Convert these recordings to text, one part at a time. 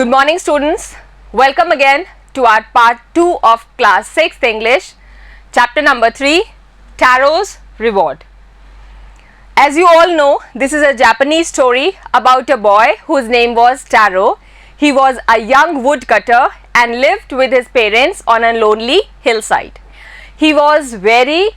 Good morning students, welcome again to our part 2 of class 6th English, chapter number 3, Taro's Reward. As you all know, this is a Japanese story about a boy whose name was Taro. He was a young woodcutter and lived with his parents on a lonely hillside. He was very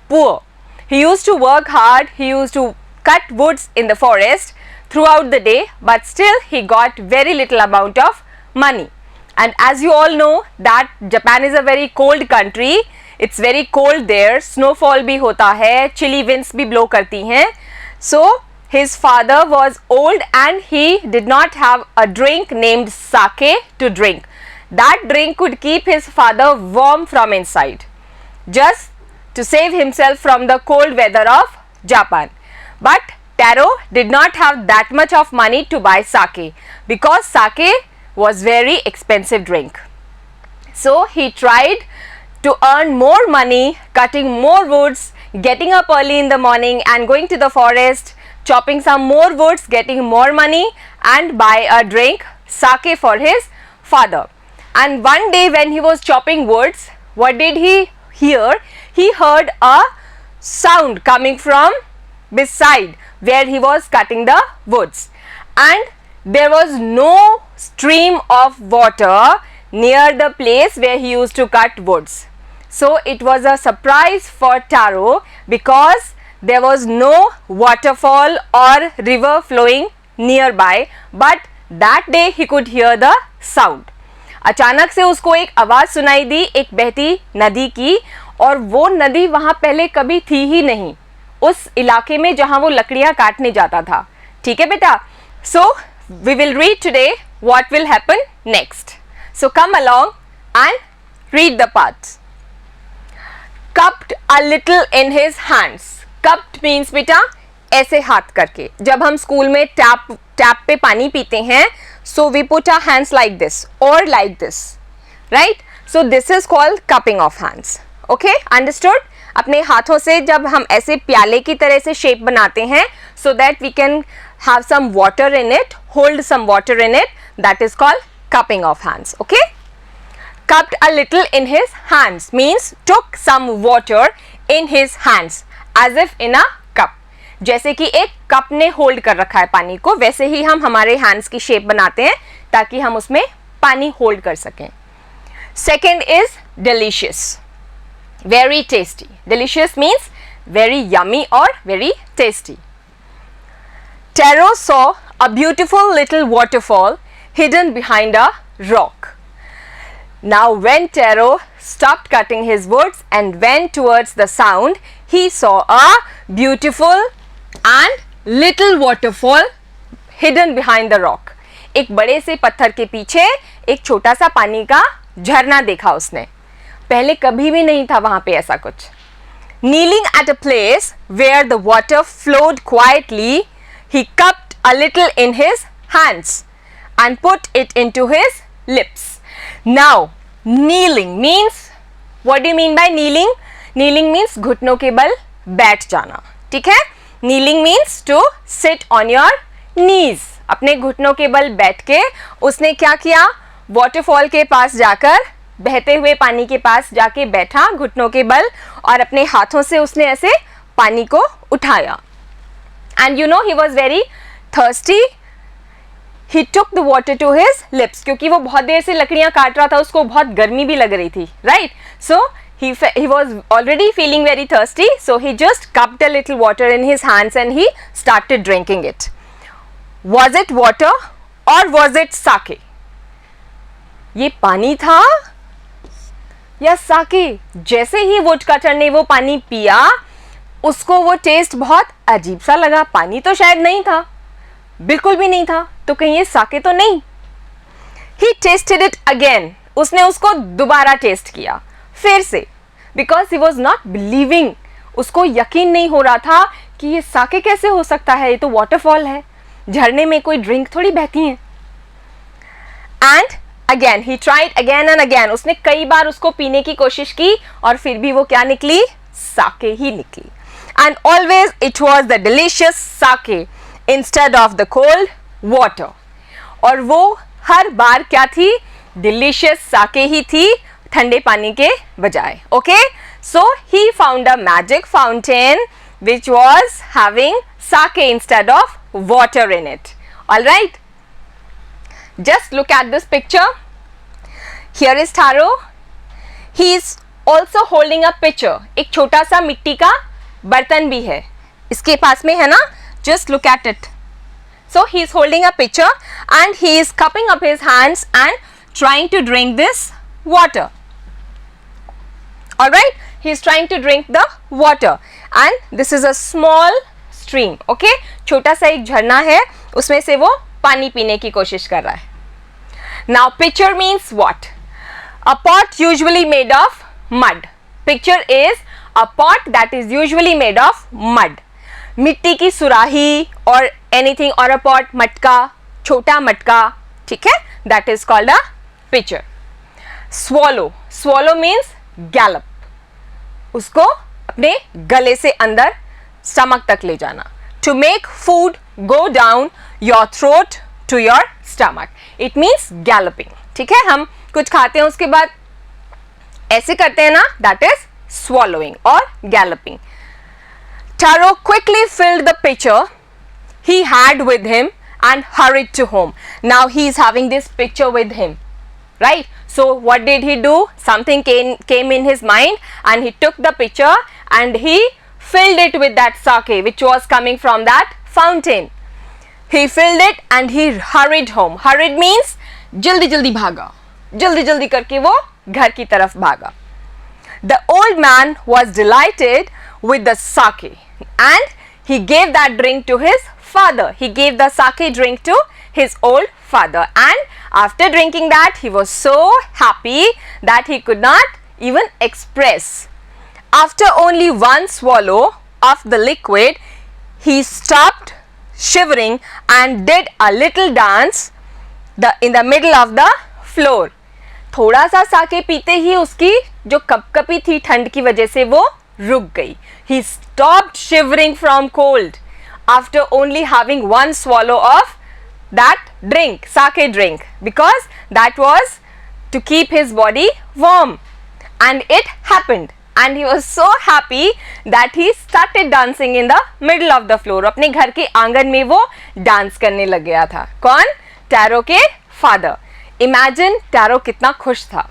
poor. He used to work hard, he used to cut woods in the forest throughout the day, but still he got very little amount of money. And as you all know that Japan is a very cold country, it's very cold there, snowfall भी होता है, chilly winds भी blow करती हैं. So his father was old and he did not have a drink named sake to drink. That drink could keep his father warm from inside, just to save himself from the cold weather of Japan. But Taro did not have that much of money to buy sake because sake was very expensive drink. So he tried to earn more money, cutting more woods, getting up early in the morning and going to the forest, chopping some more woods, getting more money and buy a drink, sake, for his father. And one day when he was chopping woods, what did he hear? He heard a sound coming from beside where he was cutting the woods, and there was no stream of water near the place where he used to cut woods. So it was a surprise for Taro because there was no waterfall or river flowing nearby, but that day he could hear the sound. अचानक से उसको एक आवाज़ सुनाई दी एक बहती नदी की, और वो नदी वहाँ पहले कभी थी ही नहीं उस इलाके में जहाँ वो लकड़ियाँ काटने जाता था. ठीक है बेटा? So we will read today what will happen next. So come along and read the parts. Cupped a little in his hands. Cupped means बेटा ऐसे हाथ करके. जब हम स्कूल में टैप पे पानी पीते हैं, so we put our hands like this or like this, right? So this is called cupping of hands. Okay, understood? अपने हाथों से जब हम ऐसे प्याले की तरह से शेप बनाते हैं, so that we can have some water in it, hold some water in it, that is called cupping of hands. Okay? Cupped a little in his hands means took some water in his hands as if in a cup. जैसे कि एक cup ने hold कर रखा है पानी को, वैसे ही हम हमारे हैंड्स की शेप बनाते हैं ताकि हम उसमें पानी होल्ड कर सकें. Second is delicious. Very tasty. Delicious means very yummy or very tasty. Taro saw a beautiful little waterfall hidden behind a rock. Now when Taro stopped cutting his woods and went towards the sound, he saw a beautiful and little waterfall hidden behind the rock. एक बड़े से पत्थर के पीछे एक छोटा सा पानी का झरना देखा उसने. पहले कभी भी नहीं था वहां पे ऐसा कुछ. Kneeling at a place where the water flowed quietly, he cupped a little in his hands and put it into his lips. Now, kneeling means, what do you mean by kneeling? Kneeling means घुटनों के बल बैठ जाना. ठीक है? Kneeling means to sit on your knees. अपने घुटनों के बल बैठ के उसने क्या किया? वाटरफॉल के पास जाकर, बहते हुए पानी के पास जाके बैठा घुटनों के बल, और अपने हाथों से उसने ऐसे पानी को उठाया. And you know he was very thirsty. He took the water to his lips. क्योंकि वो बहुत देर से लकड़ियाँ काट रहा था, उसको बहुत गर्मी भी लग रही थी, right? So he was already feeling very thirsty. So he just cupped a little water in his hands and he started drinking it. Was it water or was it sake? ये पानी था या साके? जैसे ही वुडकटर ने वो पानी पिया, उसको वो टेस्ट बहुत अजीब सा लगा. पानी तो शायद नहीं था, बिल्कुल भी नहीं था, तो कहीं ये साके तो नहीं. He tasted it again. उसने उसको दोबारा टेस्ट किया, फिर से, because he was not believing. उसको यकीन नहीं हो रहा था कि ये साके कैसे हो सकता है, ये तो वाटरफॉल है, झरने में कोई ड्रिंक थोड़ी बहती है. And again he tried again and again. उसने कई बार उसको पीने की कोशिश की और फिर भी वो क्या निकली? साके ही निकली. And always it was the delicious sake instead of the cold water. और वो हर बार क्या थी, डिलीशियस साके ही थी ठंडे पानी के बजाय. Okay, so he found a magic fountain which was having sake instead of water in it. All right, just look at this picture. Here is Taro. He is also holding a pitcher. एक छोटा सा मिट्टी का बर्तन भी है इसके पास में, है ना. Just look at it. So he is holding a pitcher and he is cupping up his hands and trying to drink this water. All right, he is trying to drink the water and this is a small stream. Okay, छोटा सा एक झरना है, उसमें से वो पानी पीने की कोशिश कर रहा है. Now pitcher means what? A pot usually made of mud. Pitcher is a pot that is usually made of mud. मिट्टी की सुराही और anything or a pot, मटका, छोटा मटका, ठीक है, that is called a pitcher. Swallow. Swallow means gallop. उसको अपने गले से अंदर स्टमक तक ले जाना. To make food go down your throat to your stomach. It means galloping. ठीक है, हम कुछ खाते हैं उसके बाद ऐसे करते हैं ना, that is swallowing or galloping. Taro quickly filled the pitcher he had with him and hurried to home. Now he is having this pitcher with him, right? So what did he do? Something came in his mind and he took the pitcher and he filled it with that sake which was coming from that fountain. He filled it and he hurried home. Hurried means जल्दी जल्दी भागा, जल्दी जल्दी करके वो घर की तरफ भागा. The old man was delighted with the sake and he gave that drink to his father. He gave the sake drink to his old father, and after drinking that he was so happy that he could not even express. After only one swallow of the liquid, he stopped shivering and did a little dance in the middle of the floor. थोड़ा सा साके पीते ही उसकी जो कपकपी थी ठंड की वजह से वो रुक गई. He stopped shivering from cold after only having one swallow of that drink, sake drink, because that was to keep his body warm, and it happened. And he was so happy that he started dancing in the middle of the floor. अपने घर के आंगन में वो dance करने लग गया था. कौन? टैरो के फादर. इमेजिन टैरो कितना खुश था,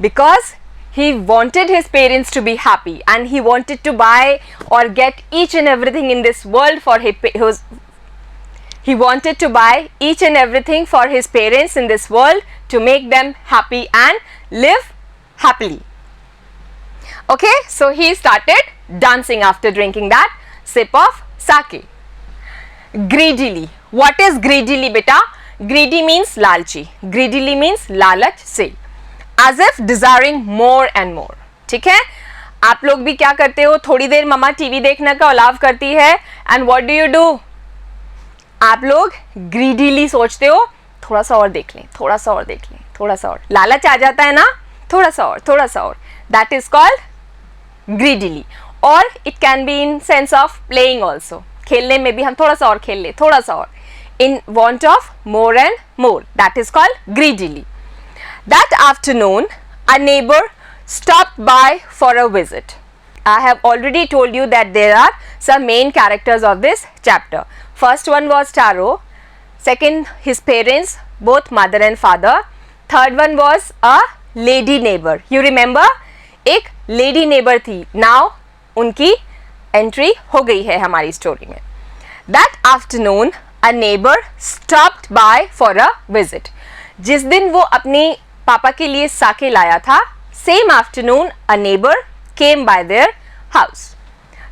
because he wanted his parents to be happy and he wanted to buy or get each and everything in this world for he wanted to buy each and everything for his parents in this world to make them happy and live happily. Okay, so he started dancing after drinking that sip of sake. Greedily. What is greedily, beta? Greedy means lalchi. Greedily means lalach से. As if desiring more and more. ठीक है, आप लोग भी क्या करते हो, थोड़ी देर मम्मा टीवी देखने का अलाव करती है and what do you do? आप लोग greedily सोचते हो थोड़ा सा और देख लें, थोड़ा सा और देख लें, थोड़ा सा और, लालच आ जाता है ना, थोड़ा सा और, थोड़ा सा और. That is called greedily. Or it can be in sense of playing also. खेलने में भी हम थोड़ा सा और खेल ले, थोड़ा सा और. In want of more and more. That is called greedily. That afternoon, a neighbor stopped by for a visit. I have already told you that there are some main characters of this chapter. First one was Taro. Second, his parents, both mother and father. Third one was a lady neighbor. You remember? एक lady neighbor थी. Now, उनकी entry हो गई है हमारी story में. That afternoon, a neighbor stopped by for a visit. जिस दिन वो अपनी पापा के लिए साके लाया था, same afternoon a neighbor came by their house.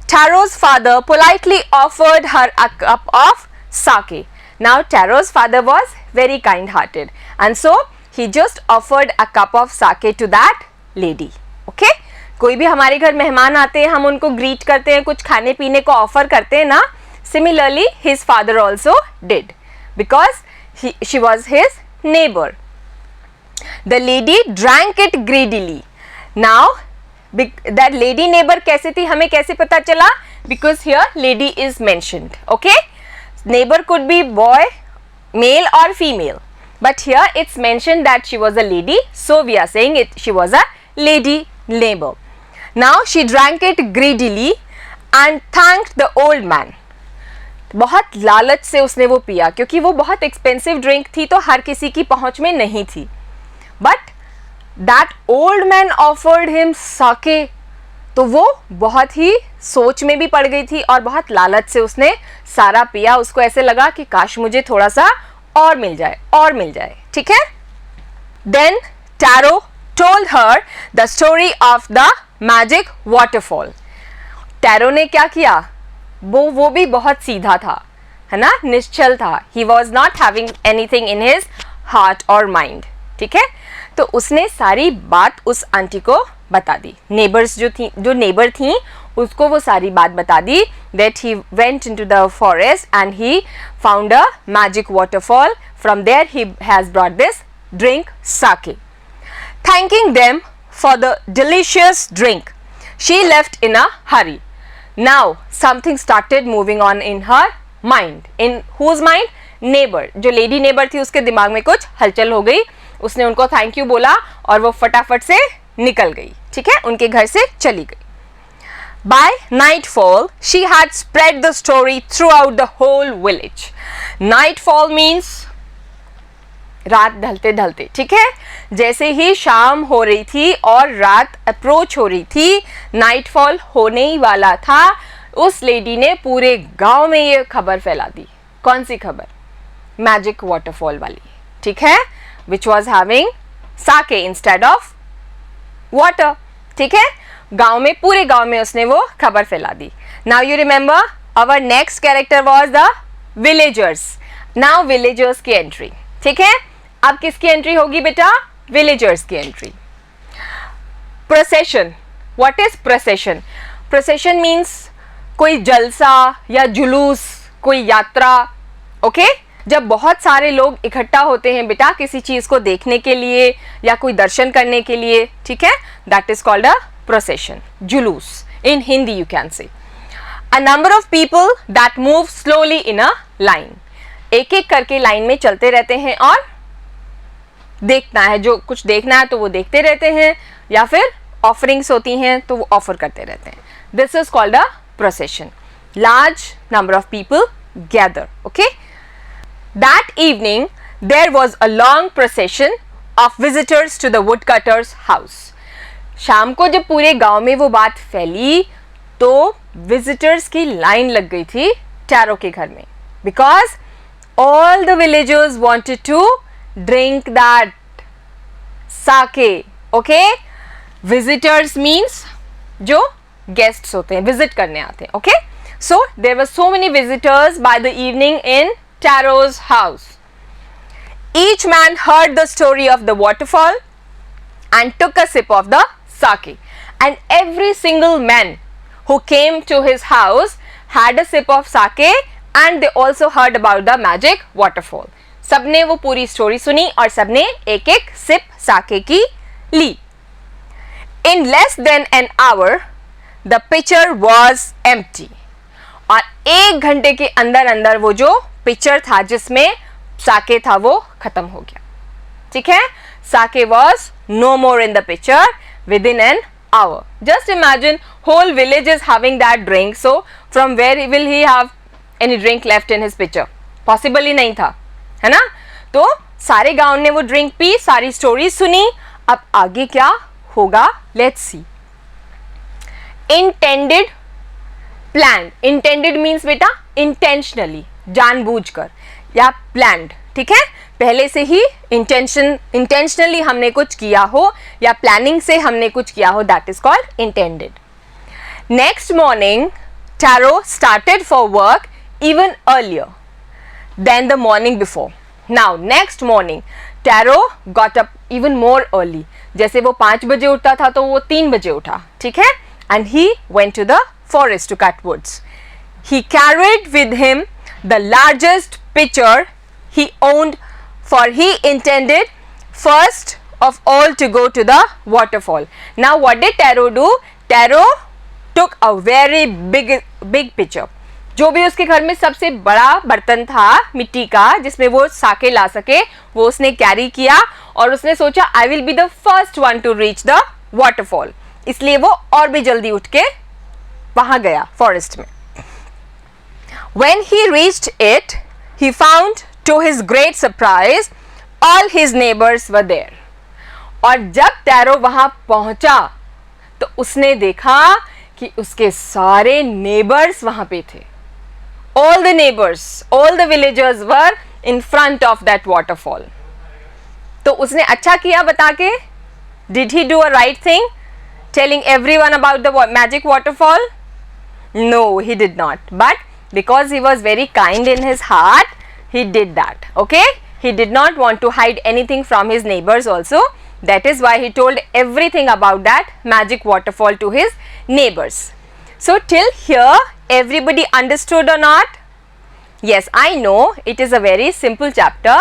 Taro's father politely offered her a cup of sake. Now Taro's father was very kind-hearted and so he just offered a cup of sake to that lady. Okay? कोई भी हमारे घर मेहमान आते हैं, हम उनको greet करते हैं, कुछ खाने पीने को ऑफर करते हैं ना. Similarly, his father also did because she was his neighbor. The lady drank it greedily. Now, that lady neighbor कैसे थी, हमें कैसे पता चला? Because here lady is mentioned. Okay? Neighbor could be boy, male or female. but here it's mentioned that she was a lady, so we are saying it she was a lady neighbor. Now she drank it greedily and thanked the old man. बहुत लालच से उसने वो पिया, क्योंकि वो बहुत expensive drink थी तो हर किसी की पहुंच में नहीं थी. But that old man offered him sake, तो वो बहुत ही सोच में भी पड़ गई थी और बहुत लालच से उसने सारा पिया. उसको ऐसे लगा कि काश मुझे थोड़ा सा और मिल जाए और मिल जाए. ठीक है. Then Taro told her the story of the magic waterfall. Taro ने क्या किया, वो भी बहुत सीधा था, है ना, निश्चल था. He was not having anything in his heart और माइंड. ठीक है. तो उसने सारी बात उस आंटी को बता दी. नेबर्स जो नेबर थी उसको वो सारी बात बता दी. That he went into the forest and he found a magic waterfall. From there he has brought this drink sake. Thanking them for the delicious drink she left in a hurry. Now something started moving on in her mind. In whose mind? Neighbour. जो lady neighbour थी उसके दिमाग में कुछ हलचल हो गई. उसने उनको थैंक यू बोला और वो फटाफट से निकल गई. ठीक है, उनके घर से चली गई. By nightfall, she had spread the story throughout the whole village. Nightfall means रात ढलते ढलते. ठीक है, जैसे ही शाम हो रही थी और रात अप्रोच हो रही थी, नाइटफॉल होने ही वाला था, उस लेडी ने पूरे गांव में ये खबर फैला दी. कौन सी खबर? मैजिक वाटरफॉल वाली. ठीक है, which was having sake instead of water. ठीक है, गांव में, पूरे गांव में उसने वो खबर फैला दी. Now you remember our next character was the villagers. Now villagers की एंट्री. ठीक है, अब किसकी एंट्री होगी बेटा? villagers की entry. procession. what is procession? procession means कोई जलसा या जुलूस, कोई यात्रा. ओके, जब बहुत सारे लोग इकट्ठा होते हैं बेटा किसी चीज को देखने के लिए या कोई दर्शन करने के लिए. ठीक है, that is called a procession, जुलूस. In Hindi you can say a number of people that move slowly in a line. एक एक करके लाइन में चलते रहते हैं और देखना है, जो कुछ देखना है तो वो देखते रहते हैं, या फिर ऑफरिंग्स होती हैं तो वो ऑफर करते रहते हैं. This is called a procession. Large number of people gather. Okay. That evening, there was a long procession of visitors to the woodcutter's house. शाम को जब पूरे गांव में वो बात फैली तो विजिटर्स की लाइन लग गई थी टैरो के घर में. Because all the villagers wanted to drink that sake. Okay? Visitors means जो guests होते हैं, visit करने आते हैं. Okay? So there were so many visitors by the evening in Taro's house. Each man heard the story of the waterfall and took a sip of the sake. And every single man who came to his house had a sip of sake and they also heard about the magic waterfall. सबने वो पूरी story सुनी और सबने एक एक SIP साके की ली. In less than an hour, the pitcher was empty. और 1 घंटे के अंदर अंदर वो जो पिक्चर था जिसमें साके था वो खत्म हो गया. ठीक है, sake was no more in the picture within an hour. Just imagine whole village is having that drink, so from where will he have any drink left in his picture? Possible ही नहीं था, है ना. तो सारे गांव ने वो ड्रिंक पी, सारी स्टोरी सुनी. अब आगे क्या होगा, let's see. Intended, plan. Intended means बेटा इंटेंशनली, जानबूझकर या प्लान्ड. ठीक है, पहले से ही इंटेंशनली हमने कुछ किया हो या प्लानिंग से हमने कुछ किया हो, that is called intended. Next morning Taro started for work even earlier than the morning before. Now next morning Taro got up even more early. जैसे वो 5 बजे उठता था तो वो 3 बजे उठा. ठीक है, and he went to the forest to cut woods. He carried with him the largest pitcher he owned, for he intended first of all to go to the waterfall. Now what did Taro do? Taro took a very big pitcher. जो भी उसके घर में सबसे बड़ा बर्तन था मिट्टी का जिसमें वो साके ला सके, वो उसने कैरी किया और उसने सोचा I will be the first one two reach the waterfall, इसलिए वो और भी जल्दी उठ के वहां गया फॉरेस्ट में. When he reached it, he found to his great surprise all his neighbors were there. और जब टैरो वहां पहुंचा तो उसने देखा कि उसके सारे नेबर्स वहां पे थे. All the neighbors, all the villagers were in front of that waterfall. तो उसने अच्छा किया बता के. Did he do a right thing? Telling everyone about the magic waterfall? No, he did not. But because he was very kind in his heart, he did that. Okay? He did not want to hide anything from his neighbors also. That is why he told everything about that magic waterfall to his neighbors. So till here everybody understood or not? Yes, I know it is a very simple chapter.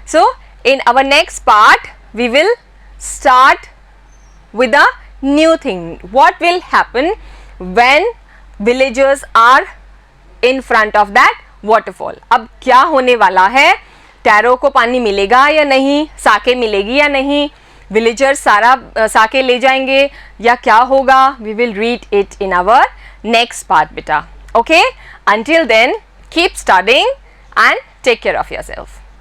So in our next part we will start with a new thing. What will happen when villagers are in front of that waterfall? अब क्या होने वाला है? Tarot को पानी मिलेगा या नहीं? साके मिलेगी या नहीं? विलेजर्स सारा साके ले जाएंगे या क्या होगा? We will read it in our next part बेटा. Okay? Until then, keep studying and take care of yourself.